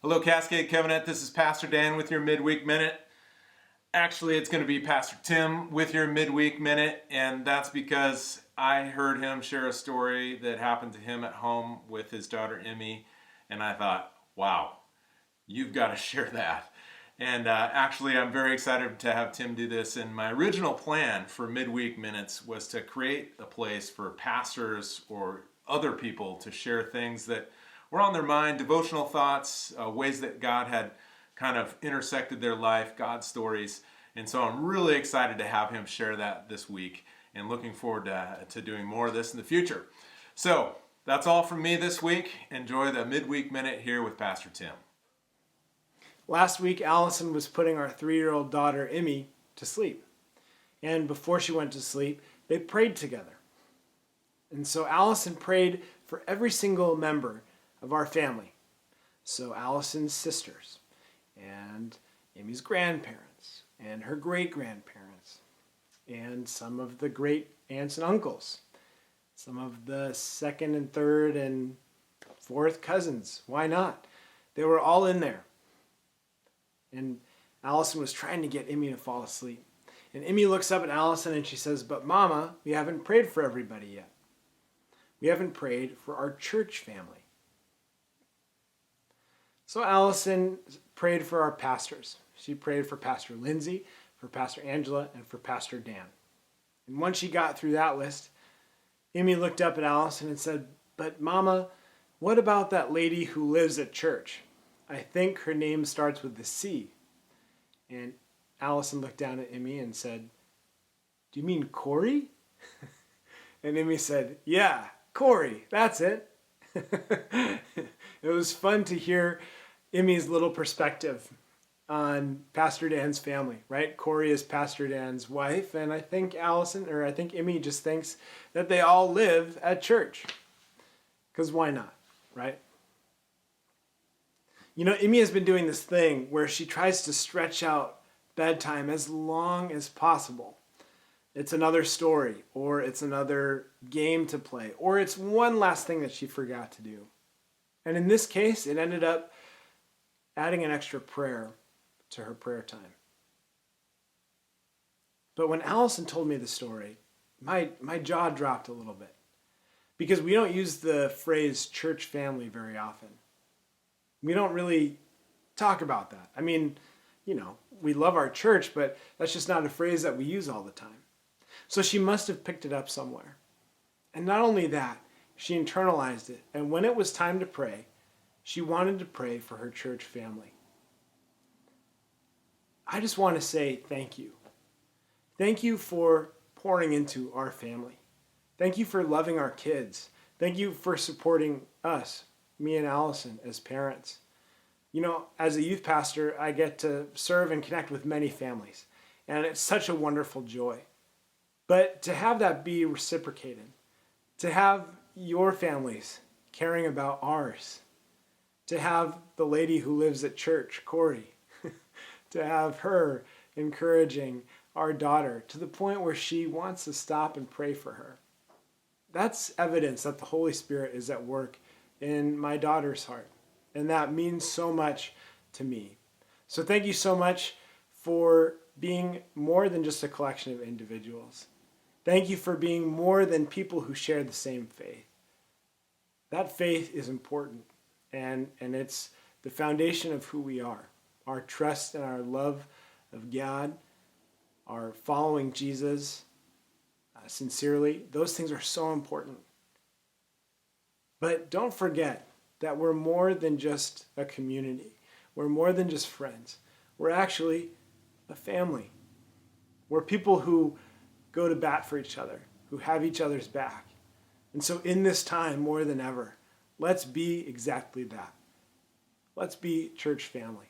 Hello, Cascade Covenant. This is Pastor Dan with your Midweek Minute. Actually, it's going to be Pastor Tim with your Midweek Minute, and that's because I heard him share a story that happened to him at home with his daughter, Immy, and I thought, wow, you've got to share that. And actually, I'm very excited to have Tim do this. And my original plan for Midweek Minutes was to create a place for pastors or other people to share things that were on their mind, devotional thoughts, ways that God had kind of intersected their life, God stories. And so I'm really excited to have him share that this week and looking forward to doing more of this in the future. So that's all from me this week. Enjoy the Midweek Minute here with Pastor Tim. Last week, Allison was putting our 3-year-old daughter, Immy, to sleep. And before she went to sleep, they prayed together. And so Allison prayed for every single member of our family. So Allison's sisters, and Immy's grandparents, and her great-grandparents, and some of the great aunts and uncles, some of the second and third and fourth cousins. Why not? They were all in there. And Allison was trying to get Immy to fall asleep. And Immy looks up at Allison and she says, "But Mama, we haven't prayed for everybody yet. We haven't prayed for our church family." So Allison prayed for our pastors. She prayed for Pastor Lindsay, for Pastor Angela, and for Pastor Dan. And once she got through that list, Immy looked up at Allison and said, "But Mama, what about that lady who lives at church? I think her name starts with the C." And Allison looked down at Immy and said, "Do you mean Corey?" And Immy said, "Yeah, Corey, that's it." It was fun to hear Immy's little perspective on Pastor Dan's family, right? Corey is Pastor Dan's wife, and I think Immy just thinks that they all live at church. Because why not, right? You know, Immy has been doing this thing where she tries to stretch out bedtime as long as possible. It's another story, or it's another game to play, or it's one last thing that she forgot to do. And in this case, it ended up adding an extra prayer to her prayer time. But when Allison told me the story, my jaw dropped a little bit. Because we don't use the phrase church family very often. We don't really talk about that. I mean, you know, we love our church, but that's just not a phrase that we use all the time. So she must have picked it up somewhere. And not only that, she internalized it. And when it was time to pray, she wanted to pray for her church family. I just want to say thank you. Thank you for pouring into our family. Thank you for loving our kids. Thank you for supporting us, me and Allison, as parents. You know, as a youth pastor, I get to serve and connect with many families. And it's such a wonderful joy. But to have that be reciprocated, to have your families caring about ours, to have the lady who lives at church, Corey, to have her encouraging our daughter to the point where she wants to stop and pray for her. That's evidence that the Holy Spirit is at work in my daughter's heart. And that means so much to me. So thank you so much for being more than just a collection of individuals. Thank you for being more than people who share the same faith. That faith is important, and it's the foundation of who we are. Our trust and our love of God, our following Jesus sincerely, those things are so important. But don't forget that we're more than just a community. We're more than just friends. We're actually a family. We're people who go to bat for each other, who have each other's back. And so in this time, more than ever, let's be exactly that. Let's be church family.